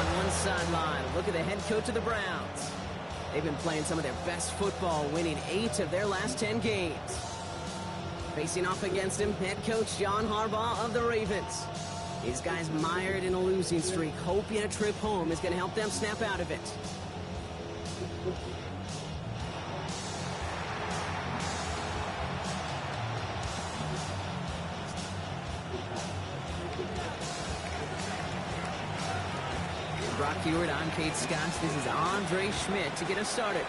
on one sideline. Look at the head coach of the Browns. They've been playing some of their best football, winning 8 of their last 10 games. Facing off against him, head coach John Harbaugh of the Ravens. These guys mired in a losing streak, hoping a trip home is going to help them snap out of it. Brock Hewitt, I'm Kate Scotts. This is Andre Schmidt to get us started.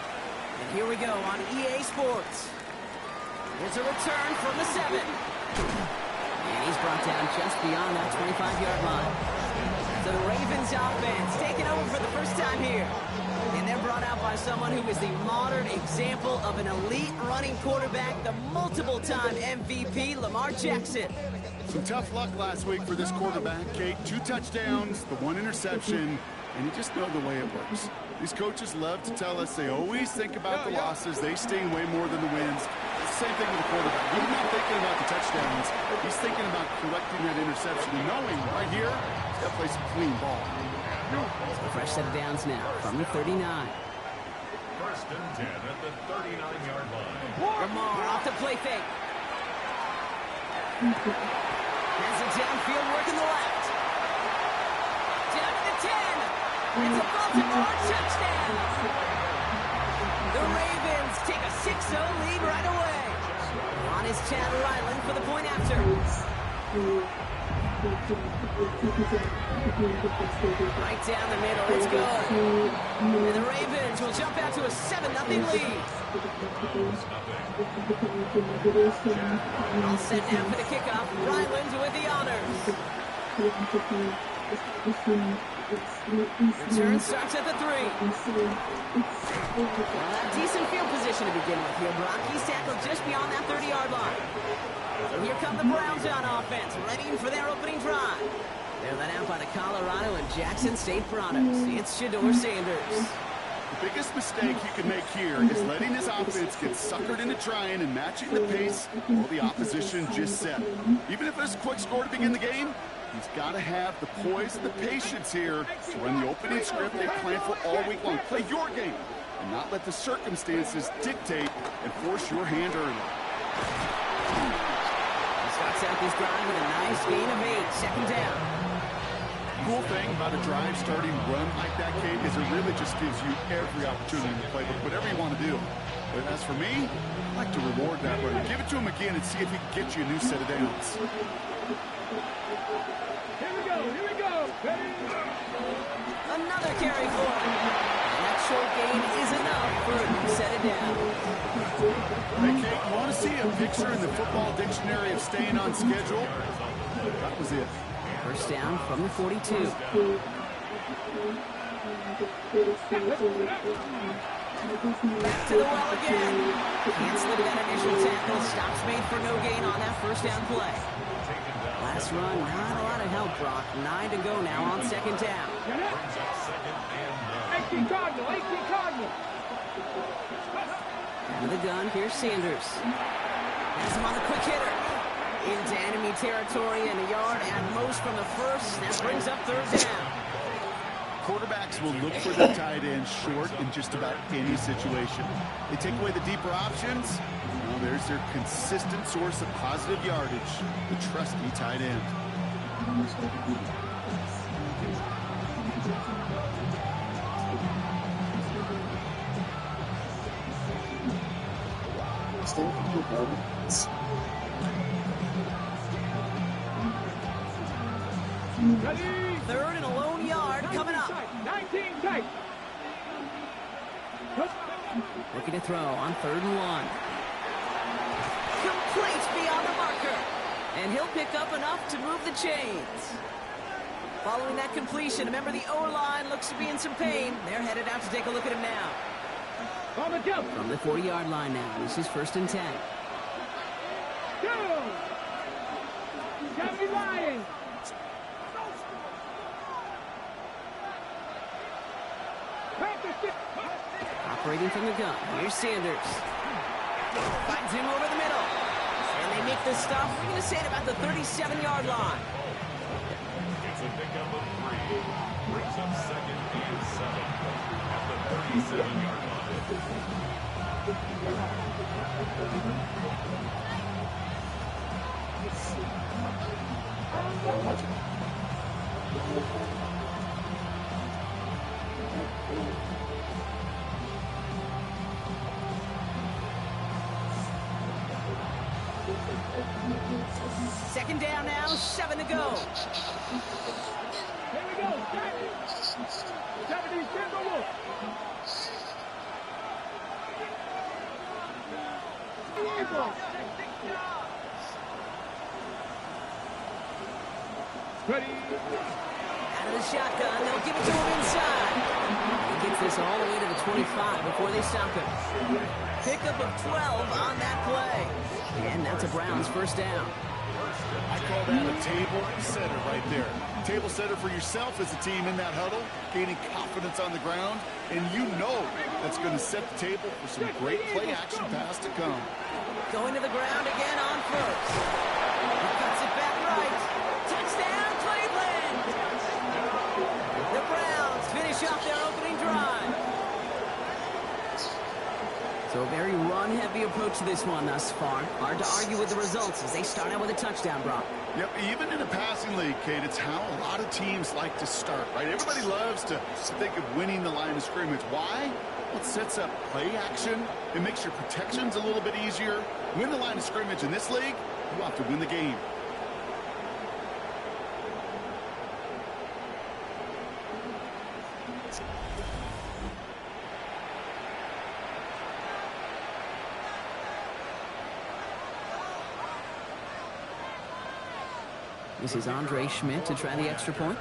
And here we go on EA Sports. Here's a return from the 7. And he's brought down just beyond that 25-yard line. So the Ravens offense taking over for the first time here. And they're brought out by someone who is the modern example of an elite running quarterback, the multiple-time MVP, Lamar Jackson. Some tough luck last week for this quarterback, Kate. 2 touchdowns, the 1 interception, and you just know the way it works. These coaches love to tell us they always think about the losses. They sting way more than the wins. It's the same thing with the quarterback. He's not thinking about the touchdowns. He's thinking about correcting that interception and knowing right here, he's got to play some clean ball. A fresh set of downs now from the 39. First and 10 at the 39-yard line. Lamar off the play fake. Has a downfield work in the left. Down to the 10. It's a Baltimore touchdown. The Ravens take a 6-0 lead right away. On his Chad Ryland for the point after. Right down the middle, it's good. And the Ravens will jump out to a 7-0 lead. All set now for the kickoff. Ryland with the honors. Return starts at the 3. Well, decent field position to begin with here, Brock. He's tackled just beyond that 30-yard line. So here come the Browns on offense, ready for their opening drive. They're led out by the Colorado and Jackson State products. It's Shedeur Sanders. The biggest mistake he could make here is letting his offense get suckered into trying and matching the pace while the opposition just set. Even if it's a quick score to begin the game, he's got to have the poise and the patience here to run the opening script they planned for all week long. Play your game and not let the circumstances dictate and force your hand early. He starts out this drive with a nice gain of 8, second down. Cool thing about a drive starting run like that, Kate, is it really just gives you every opportunity to play with whatever you want to do. But as for me, I like to reward that runner. Give it to him again and see if he can get you a new set of downs. Here we go. Ready? Another carry for him. And that short gain is enough for a new set of downs. Hey, Kate, you want to see a picture in the football dictionary of staying on schedule? That was it. First down from the 42. Back to the well again. Can't slip that initial tackle. Stops made for no gain on that first down play. Last run, not a lot of help, Brock. 9 to go now on second down. 18 Cardinal. Out of the gun, here's Sanders. Has him on the quick hitter. Into enemy territory and a yard at most from the first. That brings up third down. Quarterbacks will look for their tight end short in just about any situation. They take away the deeper options. Well, there's their consistent source of positive yardage, the trusty tight end. Ready? Third and a lone yard coming up. 19 tight. Looking to throw on 3rd and 1. Complete beyond the marker. And he'll pick up enough to move the chains. Following that completion, remember the O-line looks to be in some pain. They're headed out to take a look at him now. On the jump. From the 40-yard line now, this is 1st and 10. Go. Johnny Ryan. Operating from the gun, here's Sanders. Finds him over the middle. And they make the stop, we're going to say at about the 37-yard line. It's a pickup of 3. Brings up second 27-yard line. Second down now, 7 to go. Here we go. 70 single wolf. Ready. Out of the shotgun, they'll give it to him inside. He gets this all the way to the 25 before they stop him. Pickup of 12 on that play. And that's a Browns first down. I call that a table setter right there. Table setter for yourself as a team in that huddle, gaining confidence on the ground, and you know that's going to set the table for some great play action pass to come. Going to the ground again on first. He cuts it back right. Touchdown, Cleveland! The Browns finish off their opening drive. So a very run-heavy approach to this one thus far. Hard to argue with the results as they start out with a touchdown, Brock. Yep, even in a passing league, Kate, it's how a lot of teams like to start, right? Everybody loves to think of winning the line of scrimmage. Why? Well, it sets up play action. It makes your protections a little bit easier. Win the line of scrimmage in this league, you have to win the game. This is Andre Schmidt to try the extra point.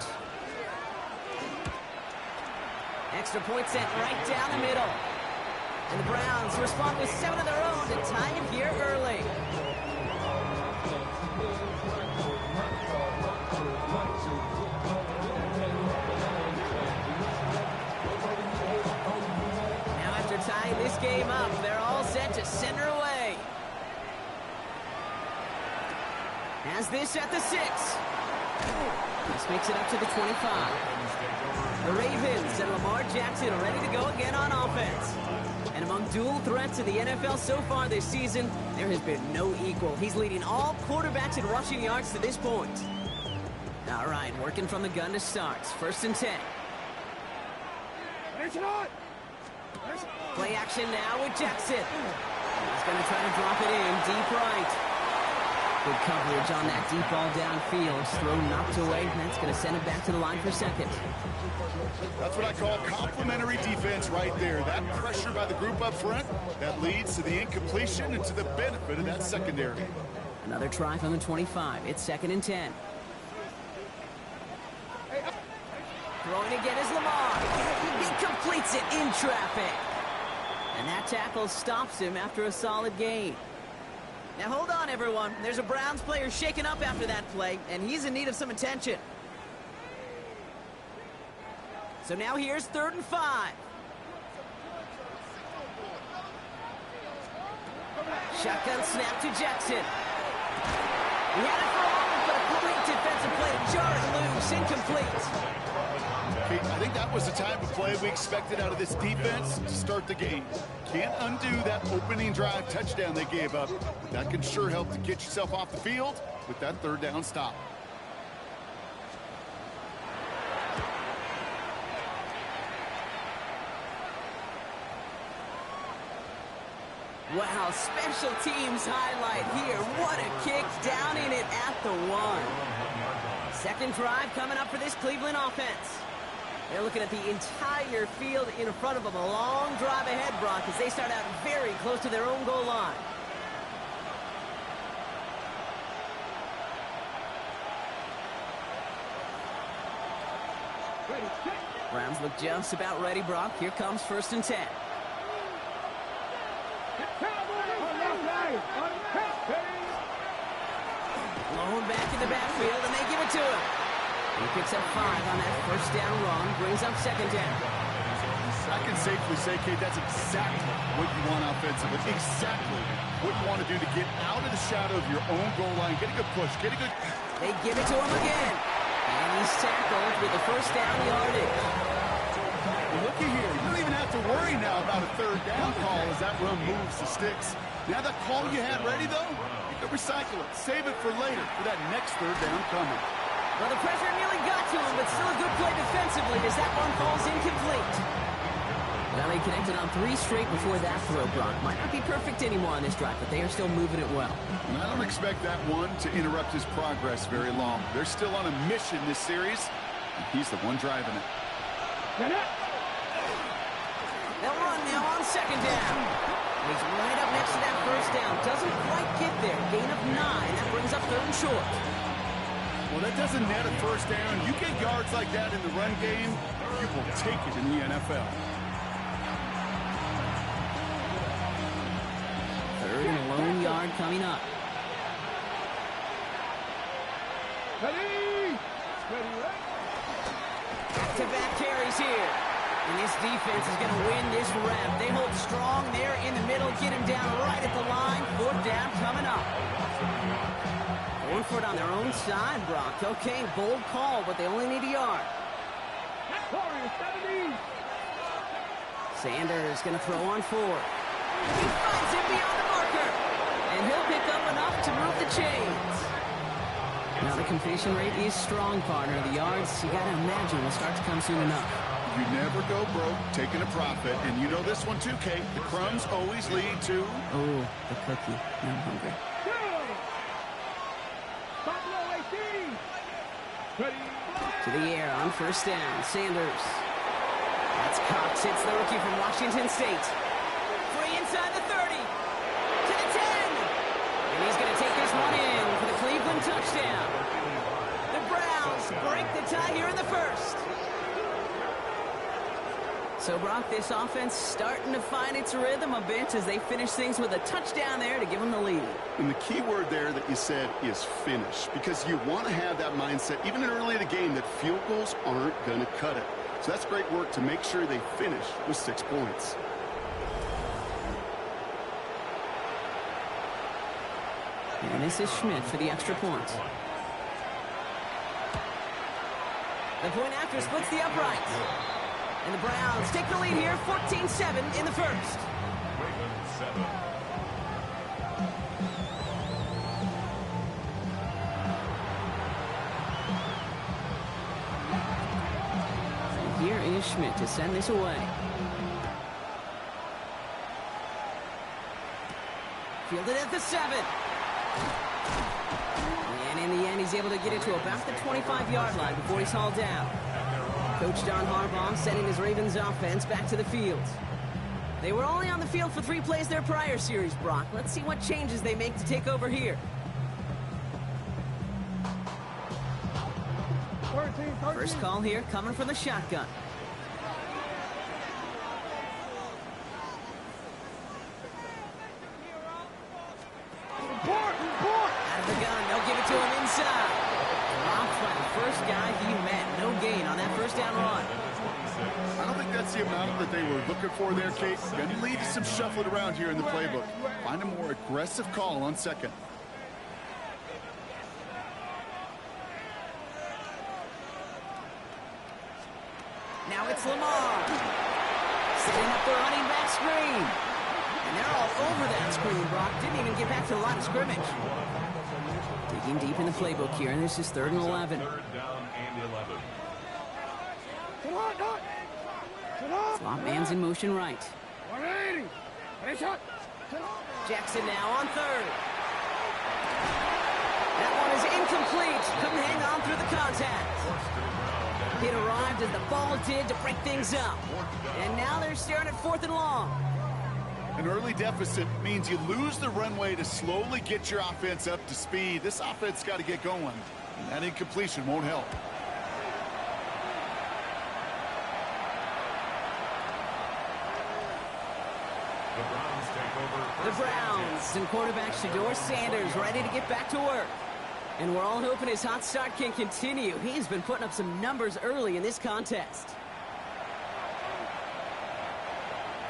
Extra point sent right down the middle. And the Browns respond with 7 of their own to tie it here early. Now after tying this game up, they're all set to center away. Has this at the 6. This makes it up to the 25. The Ravens and Lamar Jackson are ready to go again on offense. And among dual threats in the NFL so far this season, there has been no equal. He's leading all quarterbacks in rushing yards to this point. All right, working from the gun to start. 1st and 10. Play action now with Jackson. He's going to try to drop it in deep right. Good coverage on that deep ball downfield. Throw knocked away. That's going to send it back to the line for second. That's what I call complementary defense right there. That pressure by the group up front, that leads to the incompletion and to the benefit of that secondary. Another try from the 25. It's 2nd and 10. Throwing again is Lamar. He completes it in traffic. And that tackle stops him after a solid gain. Now hold on, everyone. There's a Browns player shaken up after that play, and he's in need of some attention. So now here's 3rd and 5. Shotgun snap to Jackson. He had it for a moment, but a great defensive play to jar it loose. Incomplete. I think that was the type of play we expected out of this defense to start the game. Can't undo that opening drive touchdown they gave up. That can sure help to get yourself off the field with that 3rd down stop. Wow, special teams highlight here. What a kick, downing it at the 1. Second drive coming up for this Cleveland offense. They're looking at the entire field in front of them. A long drive ahead, Brock, as they start out very close to their own goal line. Browns look just about ready, Brock. Here comes 1st and 10. Blown back in the backfield, and they give it to him. He picks up 5 on that 1st down run, brings up 2nd down. I can safely say, Kate, that's exactly what you want offensively. Exactly what you want to do to get out of the shadow of your own goal line. Get a good push. Get a good... They give it to him again. And he's tackled with the 1st down yardage. Well, looky here. You don't even have to worry now about a third down call as that run moves the sticks. Now that call you had ready, though, you can recycle it. Save it for later for that next third down coming. Well, the pressure nearly got to him, but still a good play defensively as that one falls incomplete. Well, they connected on 3 straight before that throw, Brock. Might not be perfect anymore on this drive, but they are still moving it well. And I don't expect that one to interrupt his progress very long. They're still on a mission this series, and he's the one driving it. They'll run now on second down. He's right up next to that first down. Doesn't quite get there. Gain of 9. That brings up third and short. Well, that doesn't net a first down. You get yards like that in the run game, you will take it in the NFL. Third and a lone yard coming up. Ready. Back-to-back carries here. And this defense is going to win this rep. They hold strong there in the middle, get him down right at the line. Fourth down coming up. Going for it on their own side, Brock. Okay, bold call, but they only need a yard. Sanders going to throw on 4. He finds it beyond the marker. And he'll pick up enough to move the chains. Now the completion rate is strong, partner. The yards, you got to imagine, will start to come soon enough. You never go broke taking a profit, and you know this one too, Kate. The crumbs always lead to... Oh, the cookie. Now I'm hungry. To the air on first down. Sanders. That's Cox. Hits the rookie from Washington State. Free inside the 30. To the 10. And he's going to take this one in for the Cleveland touchdown. The Browns break the tie here in the first. So, Brock, this offense starting to find its rhythm a bit as they finish things with a touchdown there to give them the lead. And the key word there that you said is finish, because you want to have that mindset, even in early in the game, that field goals aren't going to cut it. So that's great work to make sure they finish with 6 points. And this is Schmidt for the extra point. The point after splits the upright. And the Browns take the lead here, 14-7 in the first. And here is Schmidt to send this away. Fielded at the 7. And in the end, he's able to get it to about the 25-yard line before he's hauled down. Coach John Harbaugh sending his Ravens offense back to the field. They were only on the field for 3 plays their prior series, Brock. Let's see what changes they make to take over here. First call here coming from the shotgun. Out of the gun, they'll give it to him inside. Dropped by the first guy he met. No gain on that first down run. I don't think that's the amount that they were looking for there, Kate. Going to lead to some shuffling around here in the playbook. Find a more aggressive call on second. Now it's Lamar. Setting up the running back screen. And they're all over that screen, Brock. Didn't even get back to the line of scrimmage. Digging deep in the playbook here, and this is 3rd and 11. Third down and 11. Slot man's in motion right. Jackson now on 3rd. That one is incomplete. Couldn't hang on through the contact. It arrived as the ball did to break things up. And now they're staring at 4th and long. An early deficit means you lose the runway to slowly get your offense up to speed. This offense got to get going, and that incompletion won't help. The Browns and quarterback Shedeur Sanders ready to get back to work. And we're all hoping his hot start can continue. He's been putting up some numbers early in this contest.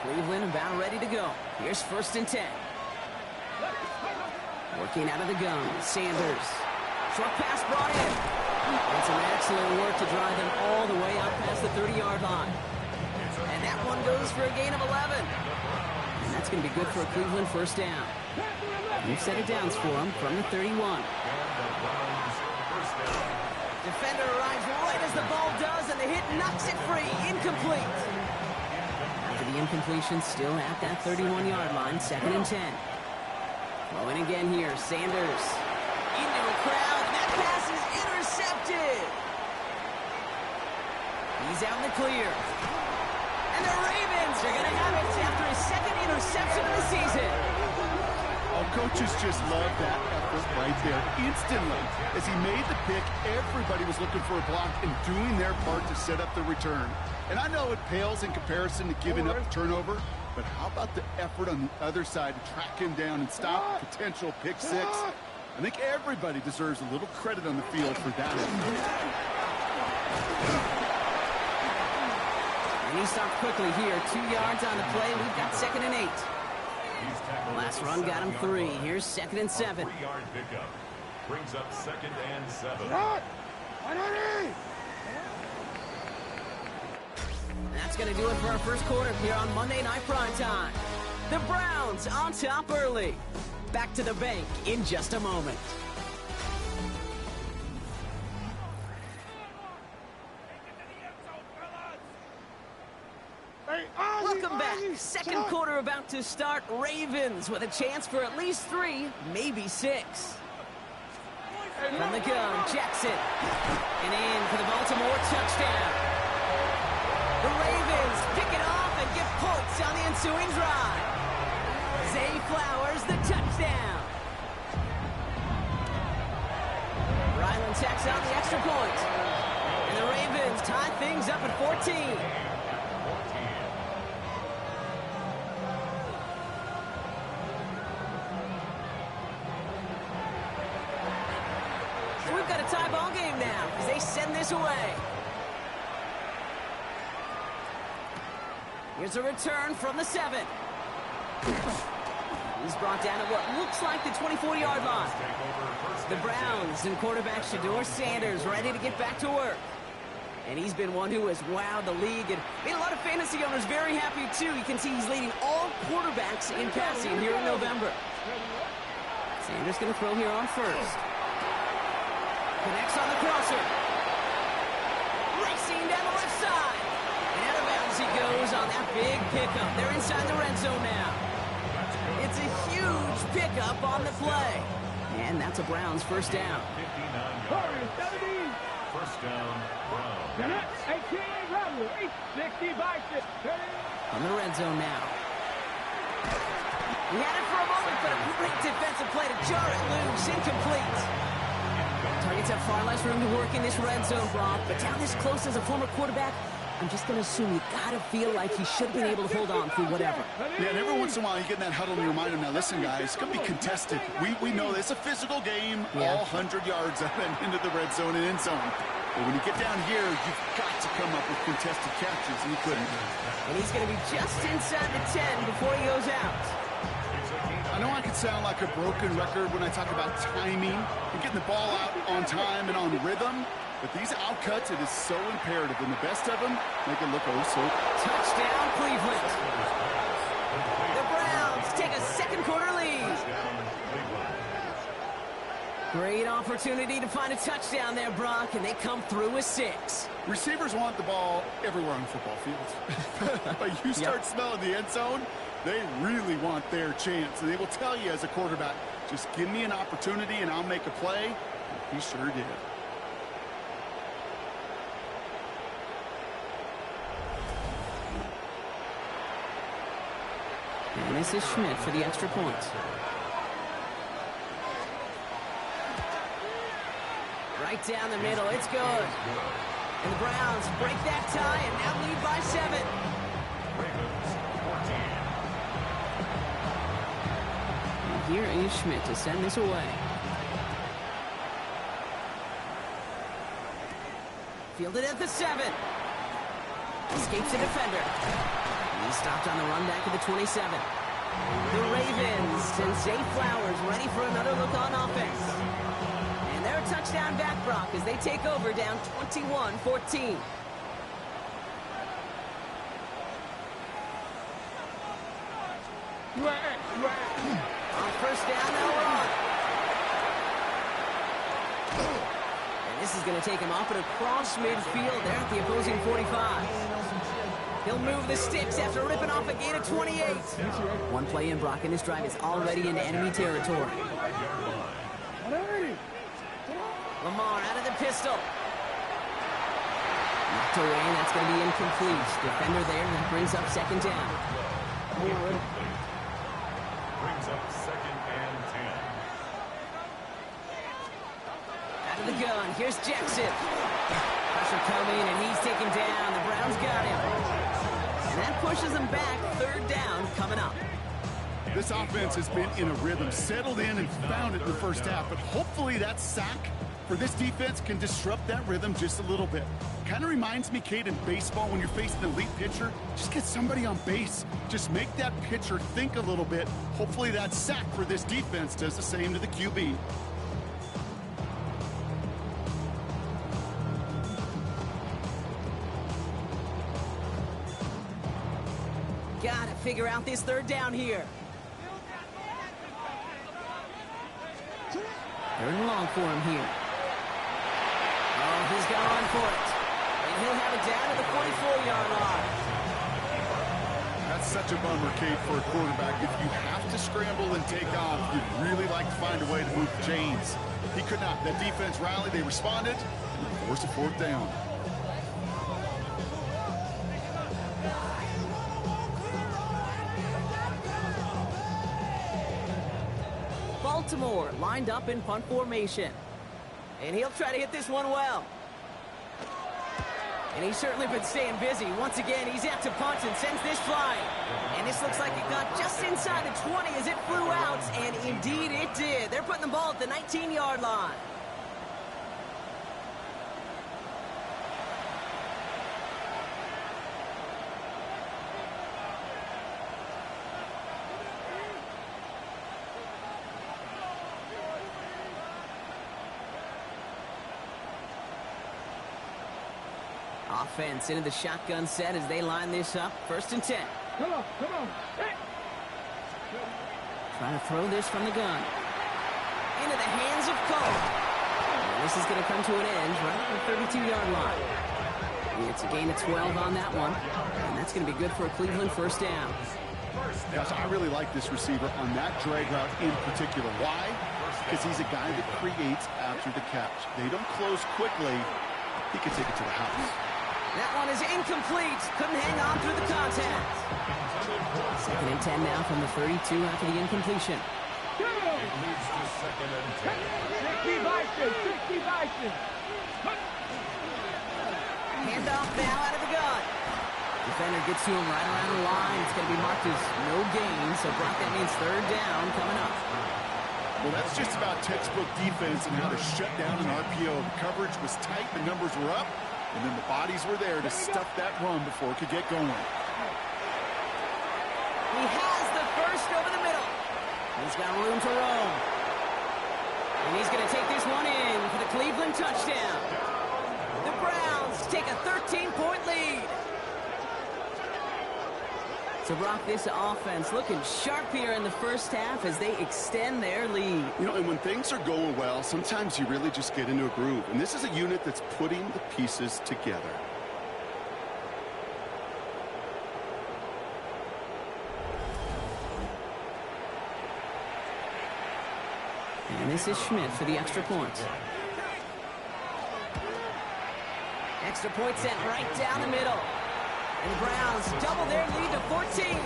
Cleveland about ready to go. Here's 1st and 10. Working out of the gun, Sanders. Short pass brought in. And some excellent work to drive them all the way out past the 30-yard line. that one goes for a gain of 11. And that's going to be good for a Cleveland first down. We've set it downs for him from the 31. Defender arrives right as the ball does, and the hit knocks it free. Incomplete. After the incompletion, still at that 31-yard line, 2nd and 10. Throwing again here, Sanders. Into a crowd, and that pass is intercepted. He's out in the clear. And the Ravens are going to have it after his 2nd interception of the season. Oh, coaches just love that effort right there. Instantly, as he made the pick, everybody was looking for a block and doing their part to set up the return. And I know it pales in comparison to giving up the turnover, but how about the effort on the other side to track him down and stop potential pick six? I think everybody deserves a little credit on the field for that effort. And he stopped quickly here. 2 yards on the play. We've got 2nd and 8. Last run got him 3. Here's 2nd and 7. 3-yard pickup brings up 2nd and 7. And that's going to do it for our first quarter here on Monday Night Primetime. The Browns on top early. Back to the bank in just a moment. Welcome back. Second quarter about to start. Ravens with a chance for at least 3, maybe 6. From the gun, Jackson. And in for the Baltimore touchdown. The Ravens pick it off and get points on the ensuing drive. Zay Flowers, the touchdown. Ryland tacks on the extra point. And the Ravens tie things up at 14. So we've got a tie ball game now as they send this away. Here's a return from the 7. He's brought down at what looks like the 24-yard line. The Browns and quarterback Shedeur Sanders ready to get back to work. And he's been one who has wowed the league and made a lot of fantasy owners very happy, too. You can see he's leading all quarterbacks in passing here in November. Sanders going to throw here on first. Connects on the crosser. Racing down the left side. And out of bounds he goes on that big pickup. They're inside the red zone now. It's a huge pickup on the play. And that's a Browns first down. 59 yards. First down, Browns. On the red zone now. He had it for a moment, but a great defensive play to jar it loose. Incomplete. Targets have far less room to work in this red zone, Brock, but down this close as a former quarterback, I'm just going to assume you got to feel like he should have been able to hold on through whatever. Yeah, and every once in a while you get in that huddle and you remind him, now listen, guys, it's going to be contested. We know it's a physical game, all 100 yards up and into the red zone and end zone. But when you get down here, you've got to come up with contested catches, and he couldn't. And he's going to be just inside the 10 before he goes out. I know I could sound like a broken record when I talk about timing and getting the ball out on time and on rhythm, but these outcuts, it is so imperative, and the best of them make it look oh so. Touchdown, Cleveland. The Browns take a second quarter lead. Great opportunity to find a touchdown there, Brock, and they come through with 6. Receivers want the ball everywhere on football fields. But you start smelling the end zone, they really want their chance. And they will tell you as a quarterback, just give me an opportunity and I'll make a play. And he sure did. And this is Schmidt for the extra point. Right down the middle, it's good. And the Browns break that tie and now lead by 7. And here is Schmidt to send this away. Fielded at the 7. Escapes the defender. He's stopped on the run back to the 27. The Ravens and Zay Flowers ready for another look on offense. And they're a touchdown back, Brock, as they take over down 21-14. On first down, now we're on. And this is going to take him off and across midfield there at the opposing 45. He'll move the sticks after ripping off a gain of 28. One play in, Brock, and this drive is already into enemy territory. Lamar out of the pistol. Knocked away, and that's going to be incomplete. Defender there, and that brings up second down. Brings up second and 10. Out of the gun, here's Jackson. Pressure coming, and he's taken down. The Browns got him. And that pushes them back. Third down coming up. This offense has been in a rhythm, settled in and found it in the first half, but hopefully that sack for this defense can disrupt that rhythm just a little bit. Kind of reminds me, Kate, in baseball when you're facing an elite pitcher, just get somebody on base. Just make that pitcher think a little bit. Hopefully that sack for this defense does the same to the QB. Gotta figure out this third down here. Third and long for him here. Oh, he's gone for it. And he'll have it down to the 44-yard line. That's such a bummer, Kate, for a quarterback. If you have to scramble and take off, you'd really like to find a way to move the chains. He could not. That defense rallied, they responded, and forced a fourth down. Baltimore lined up in punt formation. And he'll try to hit this one well. And he's certainly been staying busy. Once again, he's out to punt and sends this flying. And this looks like it got just inside the 20 as it flew out. And indeed it did. They're putting the ball at the 19-yard line. Offense into the shotgun set as they line this up. First and 10. Come on. Hey. Trying to throw this from the gun. Into the hands of Cole. And this is going to come to an end right at the 32-yard line. It's a gain of 12 on that one. And that's going to be good for a Cleveland first down. Gosh, I really like this receiver on that drag route in particular. Why? Because he's a guy that creates after the catch. They don't close quickly. He can take it to the house. That one is incomplete. Couldn't hang on through the contact. Second and 10 now from the 32 after the incompletion. Go. It leads to second and 10. 60 Bison. Handoff now out of the gun. Defender gets to him right around the line. It's going to be marked as no gain. So Brock, that means third down coming up. Well, that's just about textbook defense and how to shut down an RPO. The coverage was tight, the numbers were up, and then the bodies were there to stuff that run before it could get going. He has the first over the middle. He's got room to roam. And he's going to take this one in for the Cleveland touchdown. The Browns take a 13-point lead. So, Brock, this offense looking sharp here in the first half as they extend their lead. You know, and when things are going well, sometimes you really just get into a groove. And this is a unit that's putting the pieces together. And this is Schmidt for the extra point. Extra point sent right down the middle. And the Browns double their lead to 14.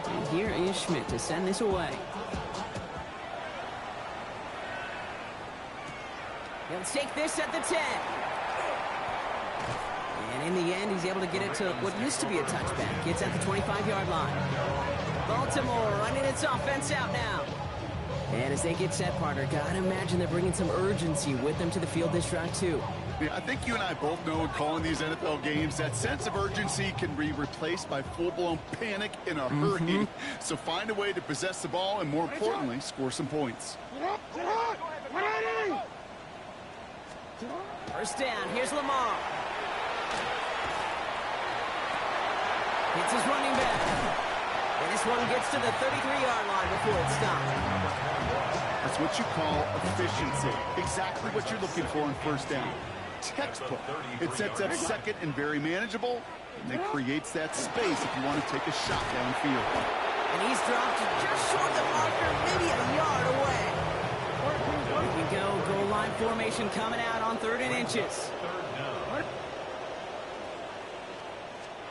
And here is Schmidt to send this away. He'll take this at the 10. And in the end, he's able to get it to what used to be a touchback. It's at the 25-yard line. Baltimore running its offense out now. And as they get set, partner, gotta imagine they're bringing some urgency with them to the field this drive, too. Yeah, I think you and I both know in calling these NFL games, that sense of urgency can be replaced by full-blown panic in a hurry. So find a way to possess the ball and, more importantly, score some points. First down, here's Lamar. Hits his running back. And this one gets to the 33-yard line before it's stopped. That's what you call efficiency. Exactly what you're looking for in first down. Textbook. It sets up second and very manageable, and then creates that space if you want to take a shot downfield. And he's dropped just short of the marker, maybe a yard away. Here we go. Goal line formation coming out on 3rd and inches.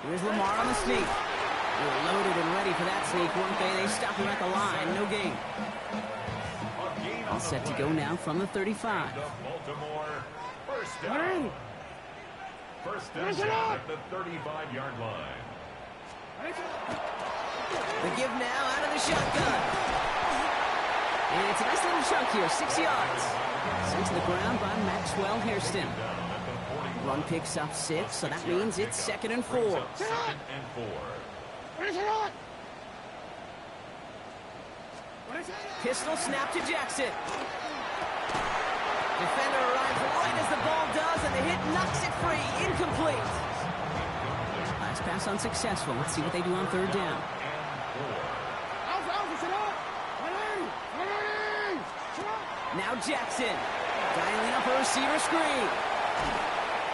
Here's Lamar on the sneak. They were loaded and ready for that sneak, weren't they? They stopped him at the line. No gain. All set to go now from the 35. Baltimore, first down. First and 10 at the 35-yard line. The give now out of the shotgun. And it's a nice little chunk here, 6 yards. Sent to the ground by Maxwell Hairston. Run picks up 6, so that means it's 2nd and 4. Second and 4. Pistol snap to Jackson. Defender arrives right as the ball does, and the hit knocks it free. Incomplete. Last pass unsuccessful. Let's see what they do on 3rd down. Now Jackson. Dialing up a receiver screen.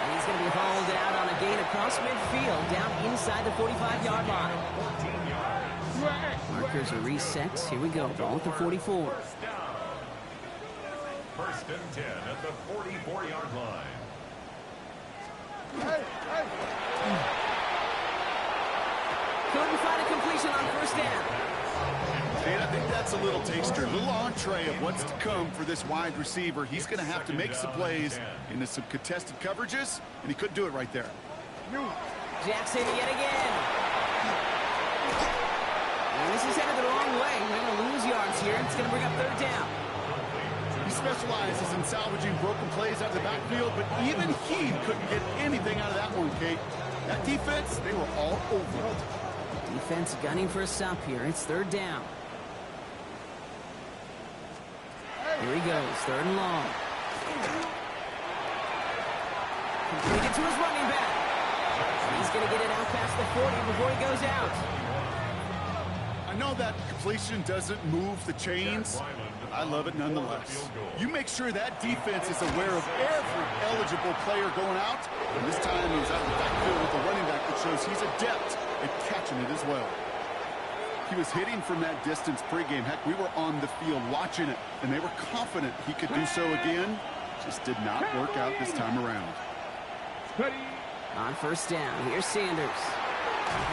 And he's going to be hauled out on a gain across midfield, down inside the 45-yard line. 14 yards. Markers are reset. Here we go. Ball at the 44. First down. First and 10 at the 44-yard line. Couldn't find a completion on 1st down. And I think that's a little taster, a little entree of what's to come for this wide receiver. He's going to have to make some plays into some contested coverages, and he couldn't do it right there. Jackson yet again. And this is headed the wrong way. We're going to lose yards here. It's going to bring up 3rd down. He specializes in salvaging broken plays out of the backfield, but even he couldn't get anything out of that one, Kate. That defense, they were all over it. Defense gunning for a stop here. It's 3rd down. Here he goes, 3rd and long. Completed to his running back. He's going to get it out past the 40 before he goes out. I know that completion doesn't move the chains. I love it nonetheless. You make sure that defense is aware of every eligible player going out. And this time he was out of the backfield with a running back that shows he's adept at catching it as well. He was hitting from that distance pregame. Heck, we were on the field watching it, and they were confident he could do so again. Just did not work out this time around. On 1st down, here's Sanders.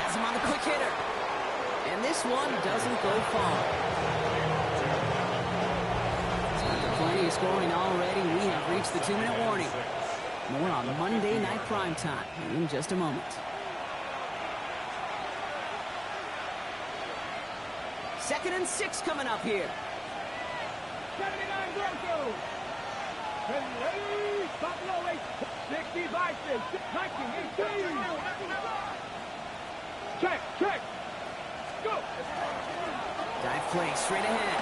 Has him on the quick hitter. And this one doesn't go far. After plenty of scoring already, we have reached the 2-minute warning. More on Monday Night Primetime in just a moment. 2nd and 6 coming up here. 79 Broncos. Ready, Buffalo 60 Vikings. Hiking 18. Check. Go. Dive play straight ahead.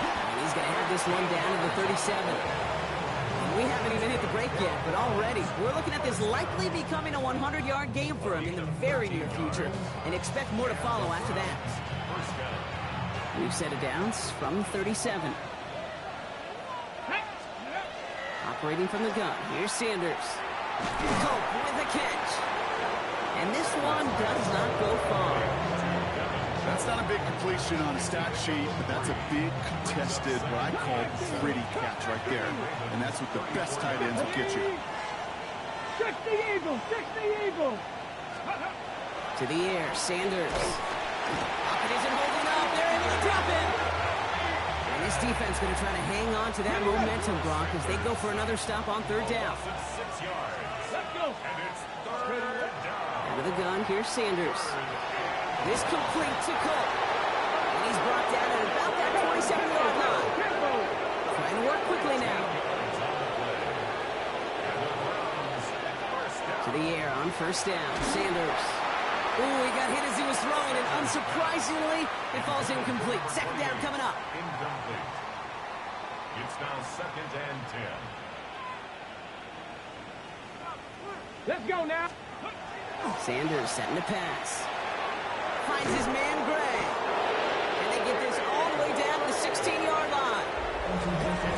And he's going to have this one down to the 37. And we haven't even hit the break yet, but already we're looking at this likely becoming a 100-yard game for him in the very near future, and expect more to follow after that. We've set it down from 37. Operating from the gun. Here's Sanders. Cope with the catch. And this one does not go far. That's not a big completion on a stat sheet, but that's a big contested, what I call pretty catch right there. And that's what the best tight ends will get you. 60 Eagles. To the air, Sanders. Pocket isn't holding up. They're able to drop it. And this defense going to try to hang on to that momentum, Brock, as they go for another stop on 3rd down. 6 yards. Let's go. And it's 3rd down. Out of the gun, here's Sanders. This complete to Cook. And he's brought down at about that 27-yard line. Trying to work quickly now. To the air on 1st down, Sanders. Ooh, he got hit as he was throwing, and unsurprisingly, it falls incomplete. 2nd down coming up. Incomplete. It's now 2nd and 10. Let's go now. Sanders setting the pass. finds his man Gray. And they get this all the way down to the 16-yard line.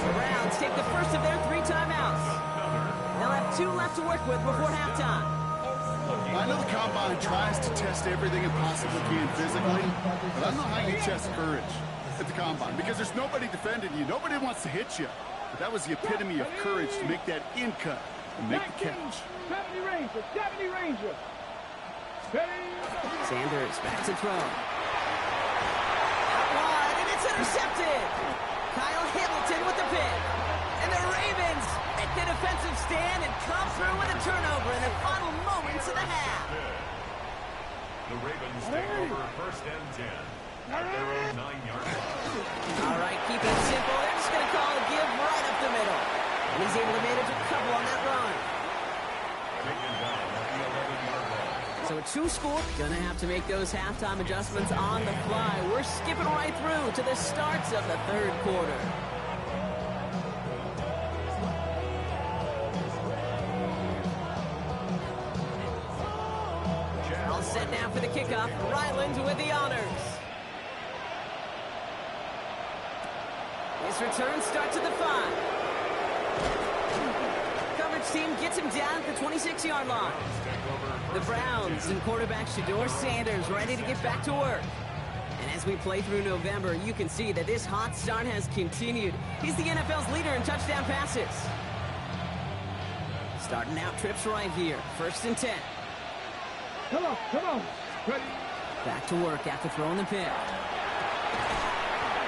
The Browns take the first of their 3 timeouts. They'll have 2 left to work with before halftime. I know the Combine tries to test everything it possibly can physically, but I don't know how you test courage at the Combine because there's nobody defending you. Nobody wants to hit you. But that was the epitome of courage to make that in cut and make the catch. 70 Ranger, 70 Ranger. Sanders back to throw. Out wide, and it's intercepted. Kyle Hamilton with the pick. And the Ravens make the defensive stand and come through with a turnover in the final moments of the half. The Ravens take over first and 10 at their own 9-yard line. All right, keep it simple. They're just going to call a give right up the middle. And he's able to manage a couple on that run. Taken down at the 11-yard line. So a 2-score. Going to have to make those halftime adjustments on the fly. We're skipping right through to the starts of the 3rd quarter. All set now for the kickoff. Ryland with the honors. His return starts at the 5. Coverage team gets him down at the 26-yard line. The Browns and quarterback Shedeur Sanders ready to get back to work. And as we play through November, you can see that this hot start has continued. He's the NFL's leader in touchdown passes. Starting out trips right here. 1st and 10. Come on, come on. Ready. Back to work after throwing the pick.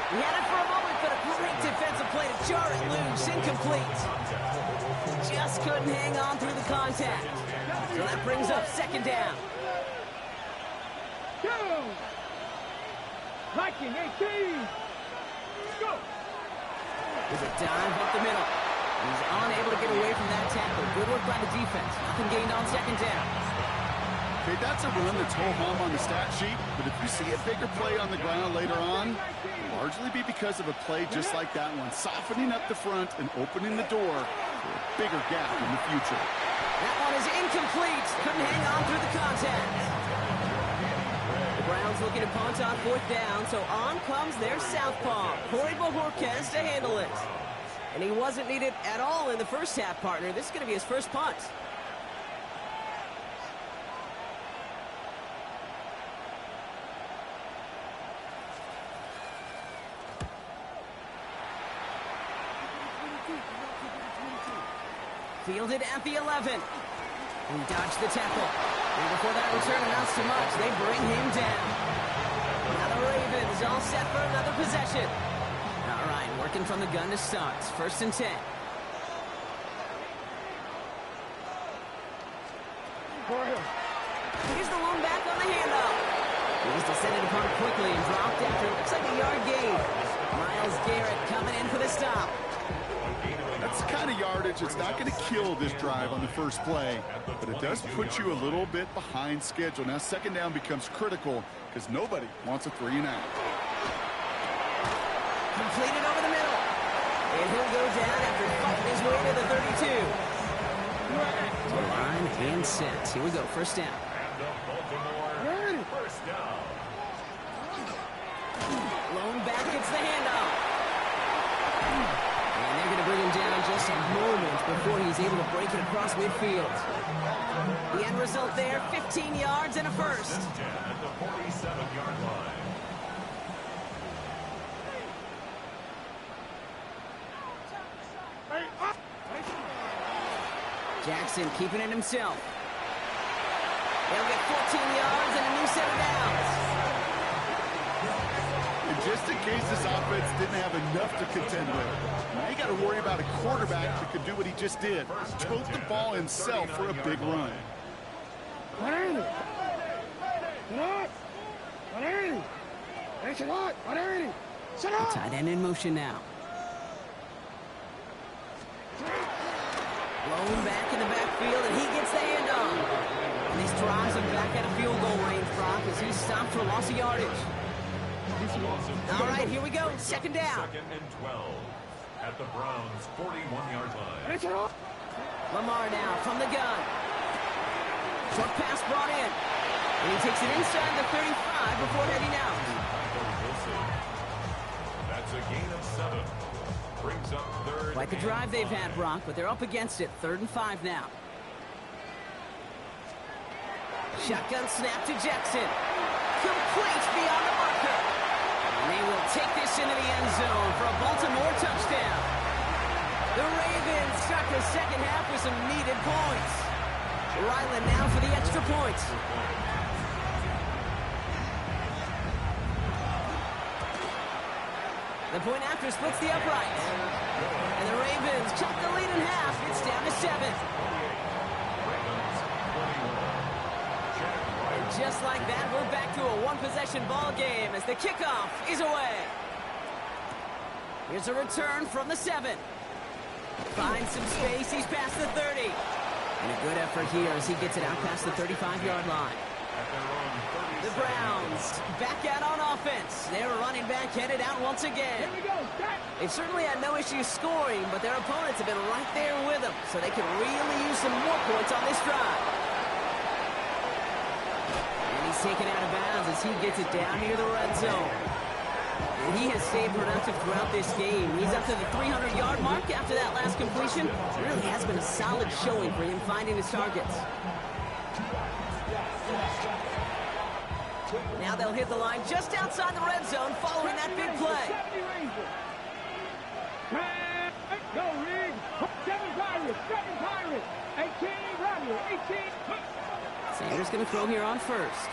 He had it for a moment, but a great defensive play to jar it loose. Incomplete. Just couldn't hang on through the contact. So that brings up 2nd down. Go. Viking 18. Go. There's a dive up the middle. He's unable to get away from that tackle. Good work by the defense. Nothing gained on 2nd down. Okay, that's a run that's ho-hum on the stat sheet, but if you see a bigger play on the ground later on, it'll largely be because of a play just like that one, softening up the front and opening the door for a bigger gap in the future. That one is incomplete. Couldn't hang on through the contact. The Browns looking to punt on 4th down, so on comes their southpaw, Corey Bojorquez, to handle it. And he wasn't needed at all in the first half, partner. This is going to be his first punt. Fielded at the 11. He dodged the tackle. And before that return amounts to much, they bring him down. Now the Ravens all set for another possession. All right, working from the gun to start. 1st and 10. Here's the lone back on the handoff. He was descended upon it quickly and dropped after it looks like a yard gain. Myles Garrett coming in for the stop. That's the kind of yardage that's not going to kill this drive on the first play, but it does put you a little bit behind schedule. Now 2nd down becomes critical because nobody wants a 3-and-out. Completed over the middle. And he'll go down after fighting his way to the 32. To line and set. Here we go, 1st down. And the Baltimore first down. Lone back gets the handoff. And they're going to bring him down just a moment before he's able to break it across midfield. The end result there, 15 yards and a first. 10 at the 47-yard line. Jackson keeping it himself. They'll get 14 yards and a new set of downs. And just in case this offense didn't have enough to contend with, now you got to worry about a quarterback that could do what he just did, tote the ball himself for a big run. The tight end in motion now. Blown back in the backfield, and he gets the handoff. And these drives him back at a field goal range, Brock, as he stopped for loss of yardage. All right, here we go. 2nd down. 2nd and 12 at the Browns' 41-yard line. Lamar now from the gun. Short pass brought in. And he takes it inside the 35 before heading out. That's a gain of 7. Brings up third. Quite the drive they've had, Brock, but they're up against it. 3rd and 5 now. Shotgun snap to Jackson. Complete beyond the marker. And they will take this into the end zone for a Baltimore touchdown. The Ravens start the second half with some needed points. Ryland now for the extra points. The point after splits the uprights. And the Ravens cut the lead in half. It's down to 7. And just like that, we're back to a one-possession ball game as the kickoff is away. Here's a return from the 7. Finds some space. He's past the 30. And a good effort here as he gets it out past the 35-yard line. The Browns back out on offense. Their running back headed out once again. Here we go. They've certainly had no issue scoring, but their opponents have been right there with them, so they can really use some more points on this drive. And he's taken out of bounds as he gets it down near the red zone. And he has stayed productive throughout this game. He's up to the 300-yard mark after that last completion. It really has been a solid showing for him finding his targets. Now they'll hit the line just outside the red zone following that big play. Go, Reed. 7 Pirates. 18 Roger. 18. Sanders going to throw here on first.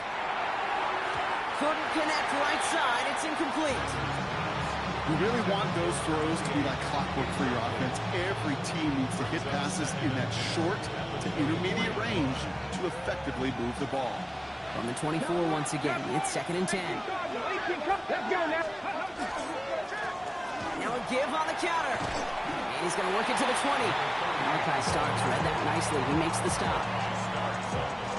Couldn't connect right side. It's incomplete. You really want those throws to be like clockwork for your offense. Every team needs to hit passes in that short to intermediate range to effectively move the ball. On the 24 once again. It's 2nd and 10. Let's go now. Now a give on the counter. And he's going to work it to the 20. Malachi Starks read that nicely. He makes the stop.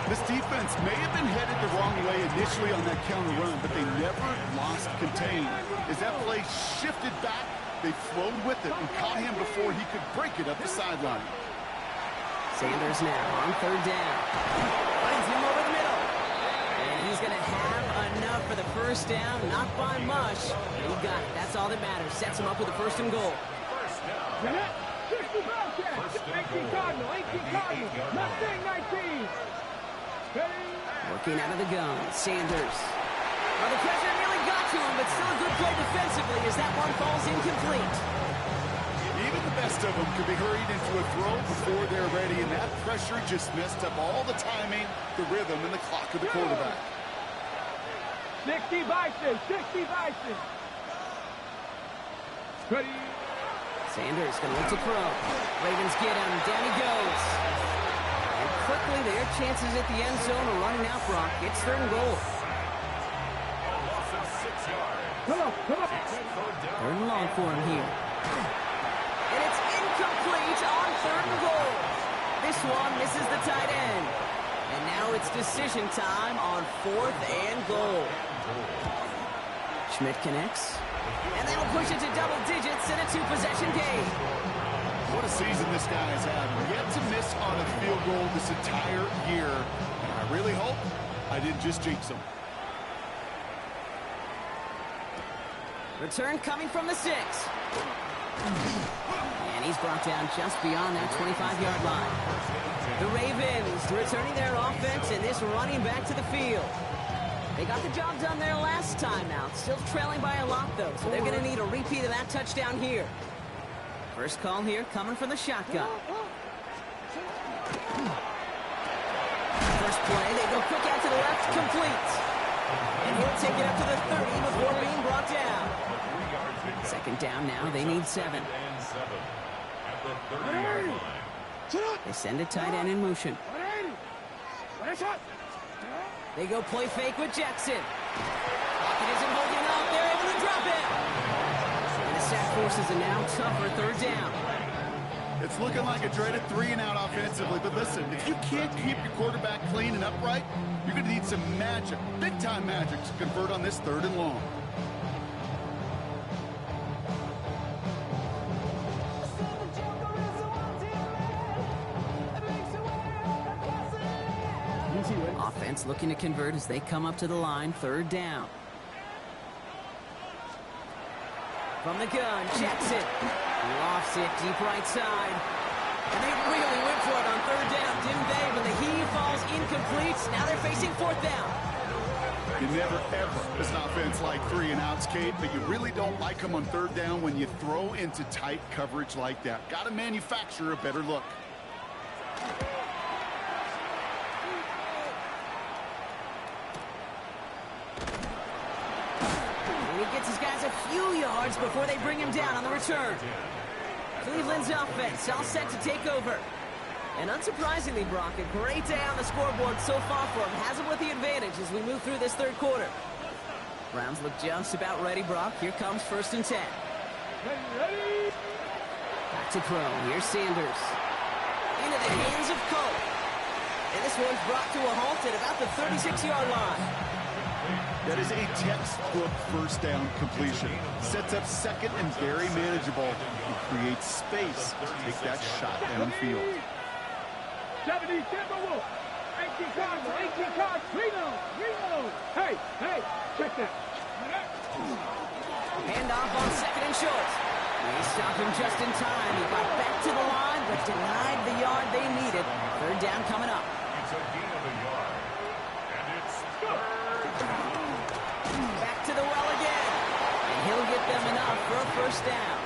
This defense may have been headed the wrong way initially on that counter run, but they never lost contain. As that play shifted back, they flowed with it and caught him before he could break it up the sideline. Sanders now on 3rd down. Finds him over the middle. And he's going to have enough for the first down. Not by much. He got it. That's all that matters. Sets him up with a 1st and goal. 18 Cardinal. 18 Cardinal. Nothing, 19. Working out of the gun, Sanders. Well, the pressure nearly got to him, but still a good play defensively as that one falls incomplete. Even the best of them could be hurried into a throw before they're ready, and that pressure just messed up all the timing, the rhythm, and the clock of the quarterback. 60 Bison. 60 Bison. Ready. Sanders going to look to throw. Ravens get him. Down he goes. And quickly, their chances at the end zone are running out, Brock. It's 3rd and goal. Come on. 3rd and long for him here. And it's incomplete on 3rd and goal. This one misses the tight end. And now it's decision time on 4th and goal. Schmidt connects. And that'll push it to double digits in a 2-possession game. What a season this guy has had. Yet to miss on a field goal this entire year. And I really hope I didn't just jinx him. Return coming from the 6. And he's brought down just beyond that 25-yard line. The Ravens returning their offense and this running back to the field. They got the job done there last time out. Still trailing by a lot, though, so they're going to need a repeat of that touchdown here. First call here coming from the shotgun. First play, they go quick out to the left, complete. And he'll take it up to the 30 before being brought down. 2nd down now, they need 7. They send a tight end in motion. They go play fake with Jackson. Pocket isn't holding up. They're able to drop it. And the sack forces a now tougher 3rd down. It's looking like a dreaded 3-and-out offensively, but listen, if you can't keep your quarterback clean and upright, you're going to need some magic, big-time magic, to convert on this 3rd and long. Offense looking to convert as they come up to the line, third down. From the gun, checks it. Lofts it deep right side. And they really went for it on third down, didn't they? But the heave falls incomplete. Now they're facing fourth down. You never, ever, as an offense like 3 and outs, Kate, but you really don't like them on third down when you throw into tight coverage like that. Got to manufacture a better look. And he gets his guys a few yards before they bring him down on the return. Cleveland's offense all set to take over. And unsurprisingly, Brock, a great day on the scoreboard so far for him. Has him with the advantage as we move through this third quarter. Browns look just about ready, Brock. Here comes 1st and 10. Back to throw. Here's Sanders. Into the hands of Cole. And this one's brought to a halt at about the 36-yard line. That is a textbook first down completion. Sets up second and very manageable. It creates space to take that shot downfield. 70 Timberwolves. 18 cards, 18 cards. Reload. Hey, check that. Hand off on 2nd and short. They stop him just in time. He got back to the line, but denied the yard they needed. Third down coming up. It's a gain of a yard. And it's third down. Back to the well again. And he'll get them enough for a first down.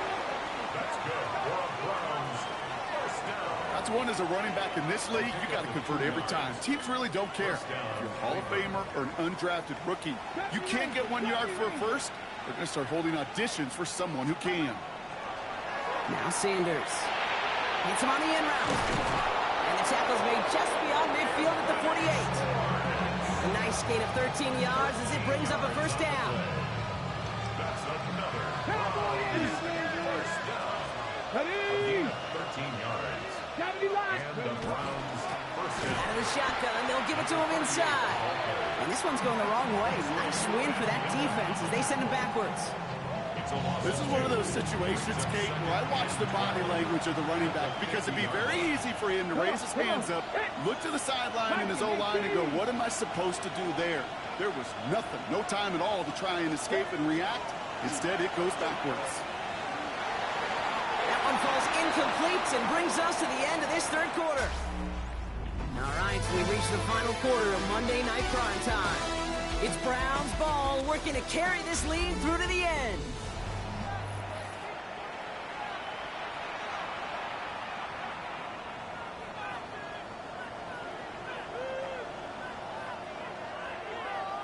That's good for a Browns first down. That's one as a running back in this league, you got to convert every time. Teams really don't care. If you're a Hall of Famer or an undrafted rookie, you can't get 1 yard for a first. They're going to start holding auditions for someone who can. Now Sanders. Hits him on the end route. And the tackle's made just beyond midfield at the 48. A nice gain of 13 yards as it brings up a first down. That's another first down. Ready? 13 yards. 70 lines. And the Browns first down. Out of the shotgun, they'll give it to him inside. And this one's going the wrong way. Nice win for that defense as they send him backwards. This is one of those situations, Kate, where I watch the body language of the running back because it'd be very easy for him to raise his hands up, look to the sideline in his O-line and go, what am I supposed to do there? There was nothing, no time at all to try and escape and react. Instead, it goes backwards. That one falls incomplete and brings us to the end of this third quarter. All right, so we reach the final quarter of Monday Night Prime Time. It's Browns ball working to carry this lead through to the end.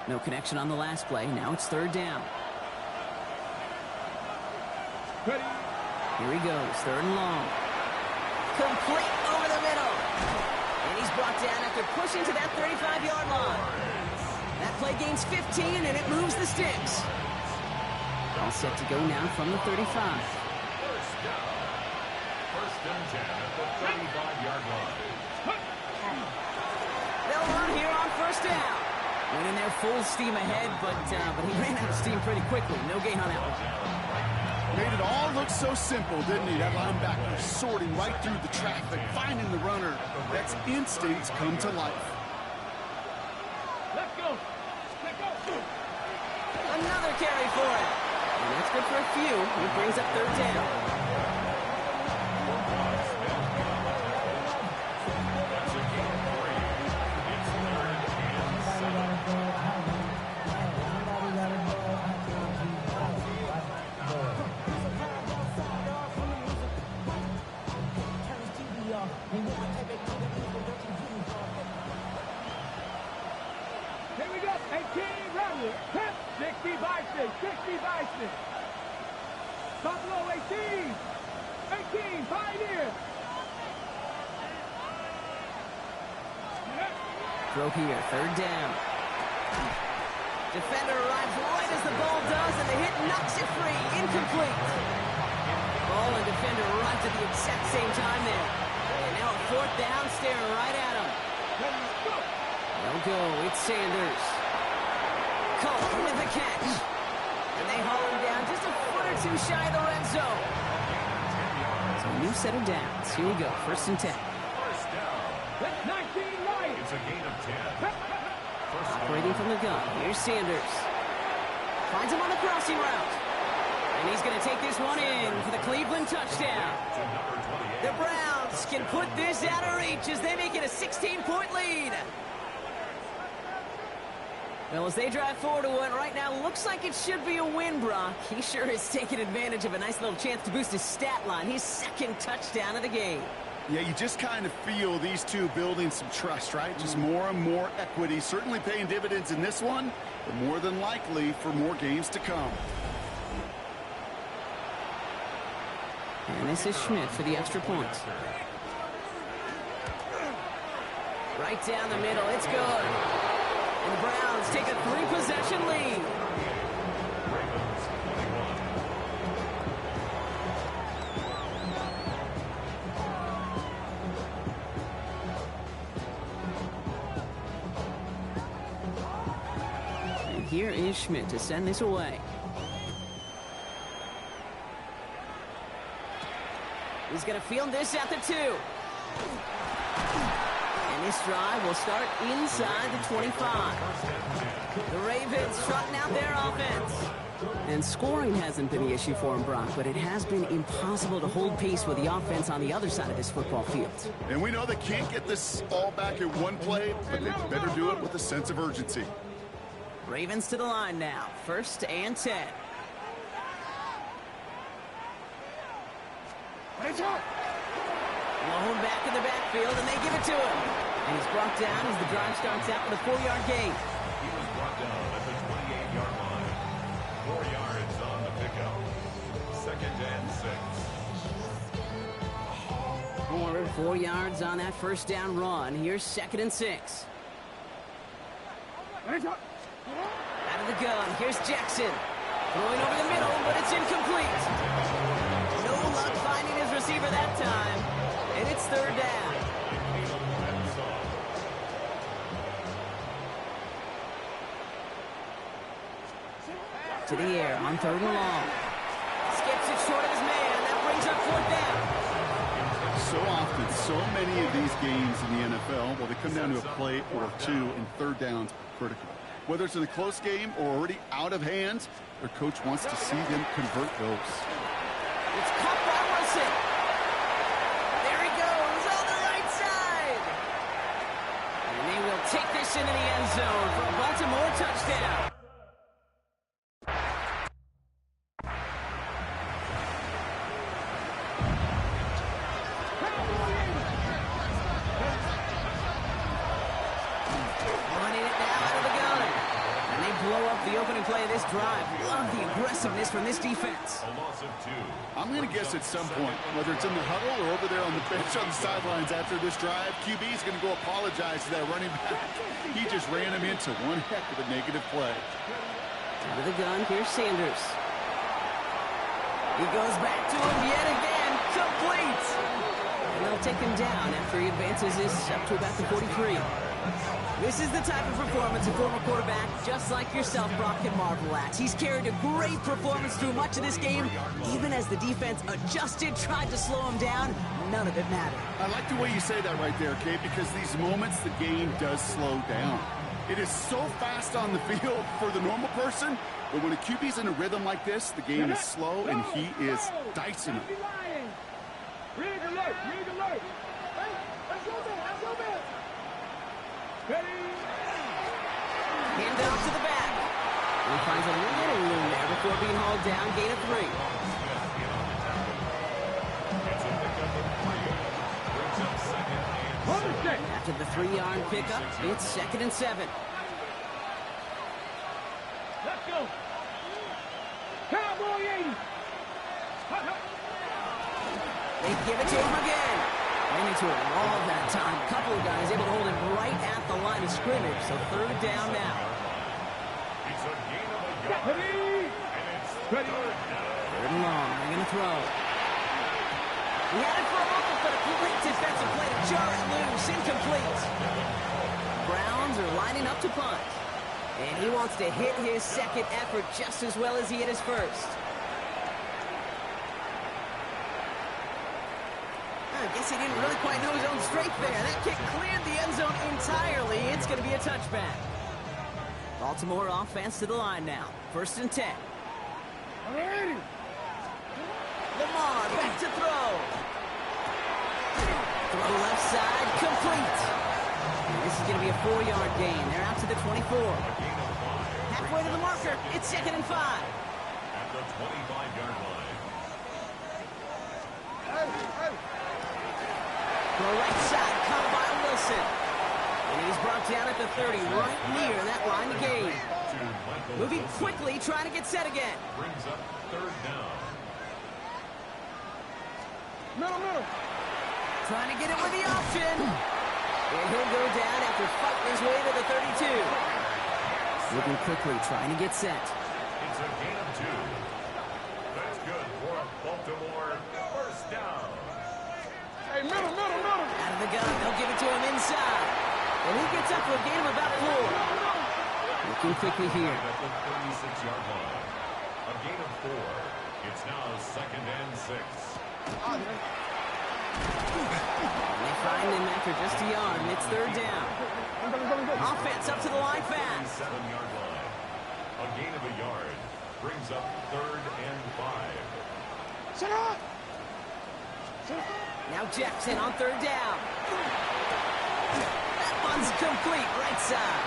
No connection on the last play. Now it's third down. Ready? Here he goes, third and long. Complete over the middle. And he's brought down after pushing to that 35-yard line. That play gains 15, and it moves the sticks. All set to go now from the 35. First down. First and 10 at the 35-yard line. They'll run here on first down. Went in there full steam ahead, but he ran out of steam pretty quickly. No gain on that one. Made it all look so simple, didn't he? That linebacker sorting right through the traffic, finding the runner. That's instincts come to life. Let's go. Let's go. Another carry for him. And that's good for a few. It brings up third down. That's a gain of 3. It's third and 7. Here we go. 18 Ramley. 60 by 6. 60 by 6. Buffalo 18. 18 Pioneer. Throw here, third down. Defender arrives right as the ball does, and the hit knocks it free. Incomplete. Ball and defender arrived at the exact same time there. And now a fourth down, staring right at him. They'll go. It's Sanders. Cole with the catch. And they haul him down just a foot or two shy of the red zone. So a new set of downs. Here we go. First and 10. First down. That's 19 Lions. It's a gain of 10. Ready from the gun. Here's Sanders. Finds him on the crossing route. And he's going to take this one in for the Cleveland touchdown. The Browns can put this out of reach as they make it a 16-point lead. Well, as they drive forward to what right now looks like it should be a win, Brock. He sure is taking advantage of a nice little chance to boost his stat line. His second touchdown of the game. Yeah, you just kind of feel these two building some trust, right? Just more and more equity. Certainly paying dividends in this one, but more than likely for more games to come. And this is Schmidt for the extra point. Right down the middle. It's good. And the Browns take a 3-possession lead. And here is Schmidt to send this away. He's going to field this at the 2. And this drive will start inside the 25. The Ravens trotting out their offense. And scoring hasn't been the issue for him, Brock, but it has been impossible to hold pace with the offense on the other side of this football field. And we know they can't get this all back in one play, but they better do it with a sense of urgency. Ravens to the line now. 1st and 10. Blown back in the backfield, and they give it to him. And he's brought down as the drive starts out with a 4-yard gain. He was brought down at the 28-yard line. 4 yards on the pickup. 2nd and 6. 4 yards on that first down run. Here's 2nd and 6. Out of the gun. Here's Jackson. Throwing over the middle, but it's incomplete. No luck finding his receiver that time. And it's 3rd down. To the air on 3rd and long. Skips it short of his man. That brings up 4th down. So often, so many of these games in the NFL, well, they come down to a play or two, and 3rd downs are critical. Whether it's in a close game or already out of hand, their coach wants to see them convert those. It's caught by Wilson. There he goes on the right side. And they will take this into the end zone for a Baltimore touchdown. Running it now out of the gun. And they blow up the opening play of this drive. Love the aggressiveness from this defense. A loss of 2. I'm going to guess at some point, whether it's in the huddle or over there on the bench on the sidelines after this drive, QB is going to go apologize to that running back. He just ran him into one heck of a negative play. Out of the gun, here's Sanders. He goes back to him yet again. Complete. And they'll take him down after he advances this up to about the 43. This is the type of performance a former quarterback, just like yourself, Brock, can marvel at. He's carried a great performance through much of this game. Even as the defense adjusted, tried to slow him down, none of it mattered. I like the way you say that right there, Kate, because these moments the game does slow down. It is so fast on the field for the normal person, but when a QB's in a rhythm like this, the game is slow and he is dicing it. Rig alert! Rig alert! Hey, let's go back! Let's go back! Ready? Hand off to the back. And he finds a little room there before being hauled down. Gain of 3. After the 3-yard pickup, it's 2nd and 7. Let's go! Cowboy 80! They give it to him again. Ran into a wall that time. A couple of guys able to hold him right at the line of scrimmage. So 3rd down now. It's a gain of a yard. Ready? And it's Ready? 3rd and long. They're going to throw. He had it for a moment, but a great defensive play to jar it loose. Incomplete. Browns are lining up to punt. And he wants to hit his second effort just as well as he hit his first. I guess he didn't really quite know his own strength there. That kick cleared the end zone entirely. It's going to be a touchback. Baltimore offense to the line now. 1st and 10. Lamar back to throw. Throw left side, complete. And this is going to be a 4-yard gain. They're out to the 24. Halfway to the marker. It's 2nd and 5. At the 25-yard line. Throw right side, caught by Wilson. And he's brought down at the 30, right near that line of gain. Moving quickly, trying to get set again. Brings up 3rd down. Middle. Trying to get it with the option. And he'll go down after fighting his way to the 32. Moving quickly, trying to get set. It's a gain of 2. That's good for a Baltimore 1st down. Hey, middle. Out of the gun, they'll give it to him inside. And he gets up for a gain of about 4. Looking quickly here. At the 36-yard line. A gain of 4. It's now 2nd and 6. They find him after just a yard, and it's 3rd down. Offense up to the line fast. 7-yard line. A gain of a yard. Brings up 3rd and 5. Sit up. Now Jackson on 3rd down. That one's complete, right side.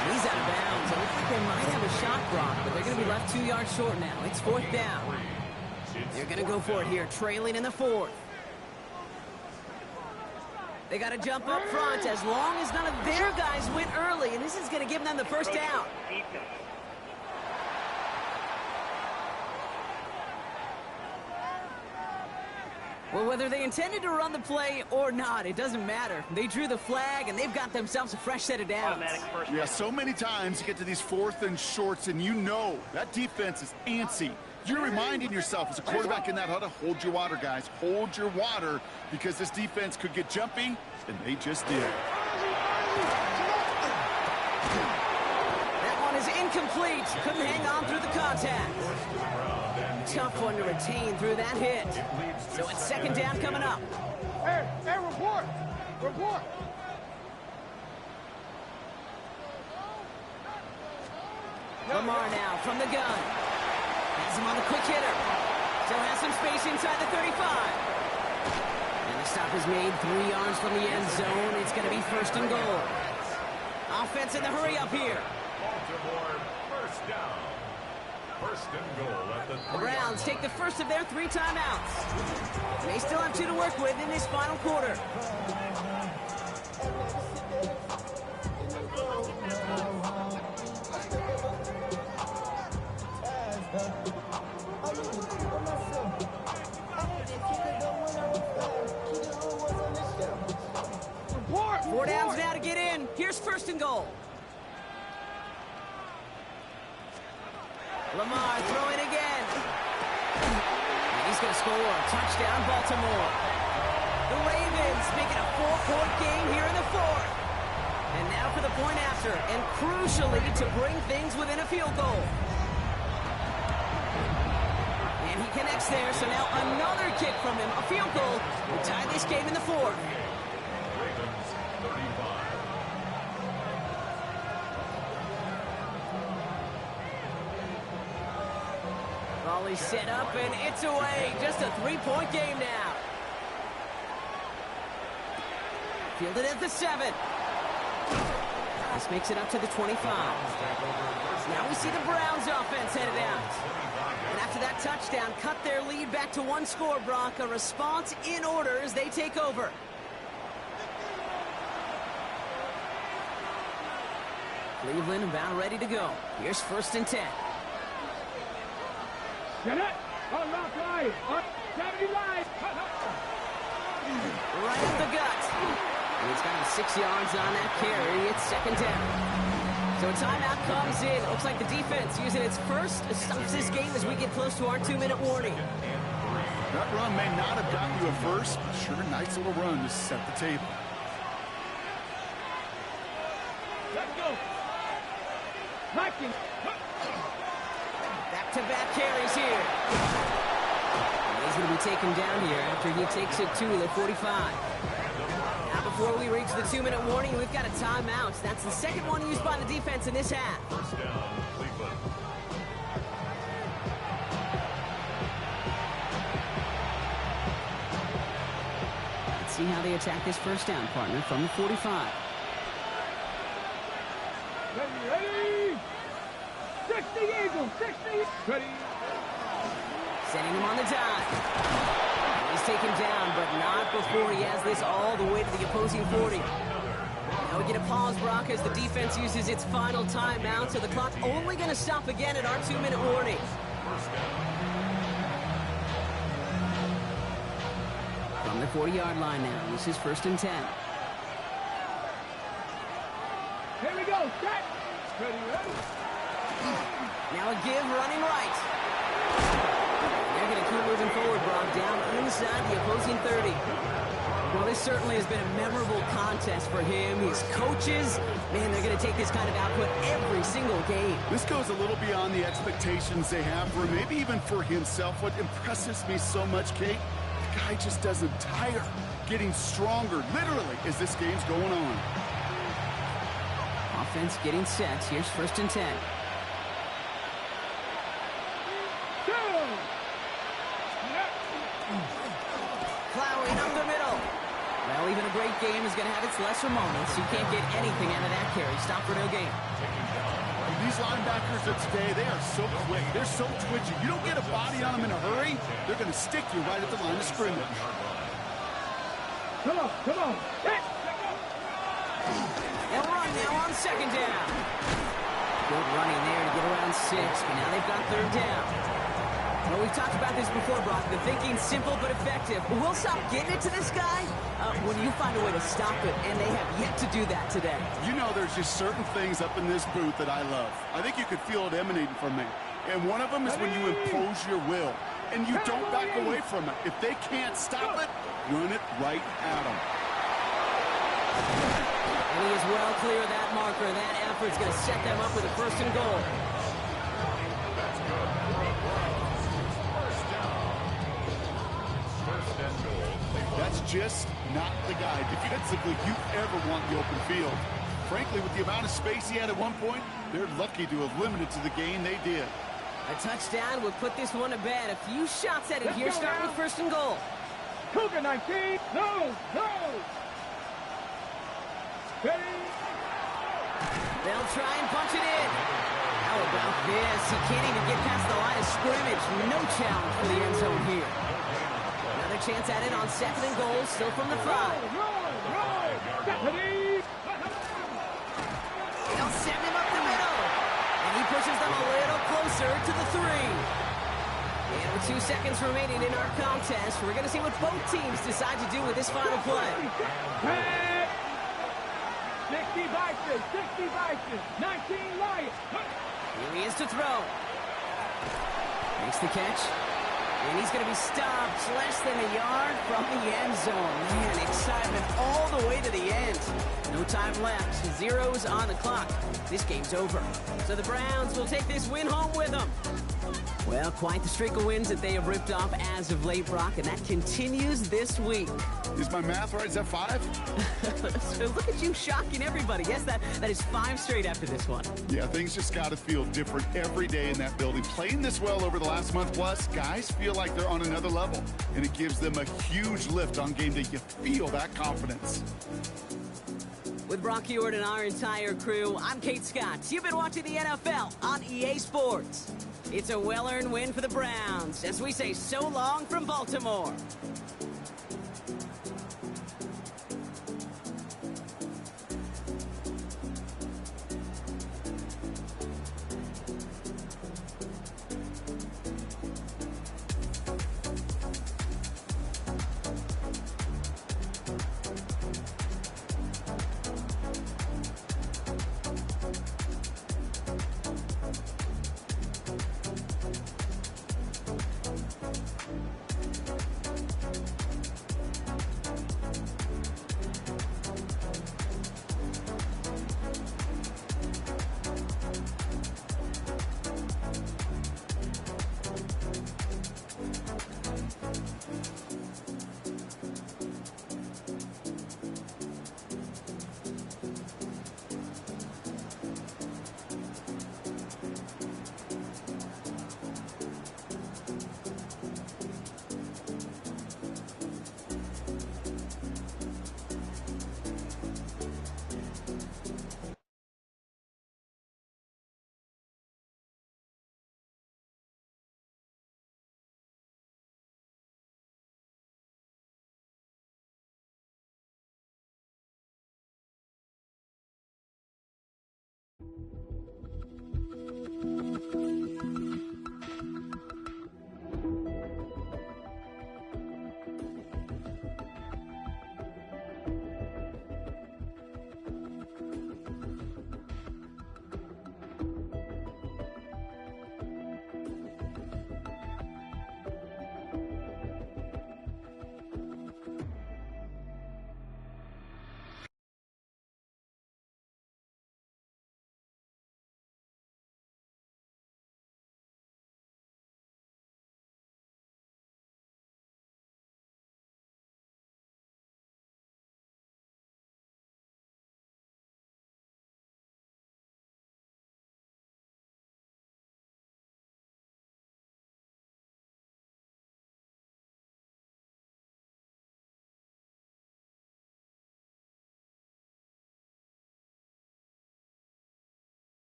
And he's out of bounds. It looks like they might have a shot block, but they're going to be left 2 yards short now. It's 4th down. They're going to go for it here, trailing in the 4th. They got to jump up front as long as none of their guys went early, and this is going to give them the 1st down. Well, whether they intended to run the play or not, it doesn't matter. They drew the flag, and they've got themselves a fresh set of downs. Yeah, so many times you get to these 4th and shorts, and you know that defense is antsy. You're reminding yourself as a quarterback in that huddle, hold your water, guys. Hold your water, because this defense could get jumpy, and they just did. That one is incomplete. Couldn't hang on through the contact. Tough one to retain through that hit. So it's 2nd down coming up. Hey, report. Lamar now from the gun. Has him on the quick hitter. Still has some space inside the 35. And the stop is made 3 yards from the end zone. It's going to be 1st and goal. Offense in the hurry up here. Baltimore 1st down. 1st and goal at the 3-yard line. The Browns take the first of their 3 timeouts. And they still have 2 to work with in this final quarter. Report. 4 downs now to get in. Here's 1st and goal. Lamar throwing again. And he's going to score. Touchdown, Baltimore. The Ravens making a 4-point game here in the 4th. And now for the point after. And crucially to bring things within a field goal. And he connects there. So now another kick from him. A field goal to tie this game in the 4th. Ravens 35. Volley set up, and it's away. Just a 3-point game now. Fielded at the 7. This makes it up to the 25. Now we see the Browns offense headed out. And after that touchdown, cut their lead back to 1 score, Brock. A response in order as they take over. Cleveland about ready to go. Here's 1st and 10. Get it. On left line. On 70 line. Right up the gut. And he's got 6 yards on that carry. It's 2nd down. So a timeout comes in. Looks like the defense using its first stops this game as we get close to our 2-minute warning. That run may not have gotten you a first, but sure, nice little run to set the table. Let's go. Vikings. Back-to-back carries here. And he's going to be taken down here after he takes it to the 45. Now the before we reach the 2-minute warning, we've got a timeout. That's the second one used by the defense in this half. First down, Cleveland. Let's see how they attack this first down, partner, from the 45. Ready! 60 Eagles, 60! Ready! Sending him on the dive. He's taken down, but not before he has this all the way to the opposing 40. Now we get a pause, Brock, as the defense uses its final timeout, so the clock's only going to stop again at our 2-minute warning. From the 40-yard line now, this is 1st and 10. Here we go, set! Ready, ready! Now a give running right. They're going to keep moving forward, Brock, down inside the opposing 30. Well, this certainly has been a memorable contest for him. His coaches, man, they're going to take this kind of output every single game. This goes a little beyond the expectations they have for him, maybe even for himself. What impresses me so much, Kate, the guy just doesn't tire. Getting stronger, literally, as this game's going on. Offense getting set. Here's 1st and 10. Plowing up the middle. Well, even a great game is going to have its lesser moments. You can't get anything out of that carry. Stop for no gain. These linebackers of today, they are so quick. They're so twitchy. You don't get a body on them in a hurry, they're going to stick you right at the line of scrimmage. Come on, come on! Hit! They'll run now on 2nd down. Good running there to get around 6, but now they've got 3rd down. Well, we've talked about this before, Brock. The thinking's simple but effective. We'll stop getting it to this guy when you find a way to stop it, and they have yet to do that today. You know, there's just certain things up in this booth that I love. I think you could feel it emanating from me. And one of them is when you impose your will, and you don't back away from it. If they can't stop it, run it right at them. And he is well clear of that marker. That effort's going to set them up with a 1st and goal. That's good. First down. First and goal, Cleveland. That's just not the guy defensively you ever want the open field. Frankly, with the amount of space he had at one point, they're lucky to have limited to the gain they did. A touchdown would put this one to bed. A few shots at it here. Start with 1st and goal. Cougar 19! No! No! Ready? They'll try and punch it in. How about this? He can't even get past the line of scrimmage. No challenge for the end zone here. Another chance at it on 2nd and goal, still from the 5. Roll! Ready? They'll send him up the middle. And he pushes them a little closer to the 3. And with 2 seconds remaining in our contest, we're going to see what both teams decide to do with this final play. 60 Bison, 60 Bison, 19 Lions. Here he is to throw. Makes the catch. And he's going to be stopped less than a yard from the end zone. Man, excitement all the way to the end. No time left. Zeros on the clock. This game's over. So the Browns will take this win home with them. Well, quite the streak of wins that they have ripped off as of late, Brock, and that continues this week. Is my math right? Is that 5? So look at you shocking everybody. Yes, that is 5 straight after this one. Yeah, things just got to feel different every day in that building. Playing this well over the last month plus, guys feel like they're on another level, and it gives them a huge lift on game day. You feel that confidence. With Brock Ewart and our entire crew, I'm Kate Scott. You've been watching the NFL on EA Sports. It's a well-earned win for the Browns as we say so long from Baltimore.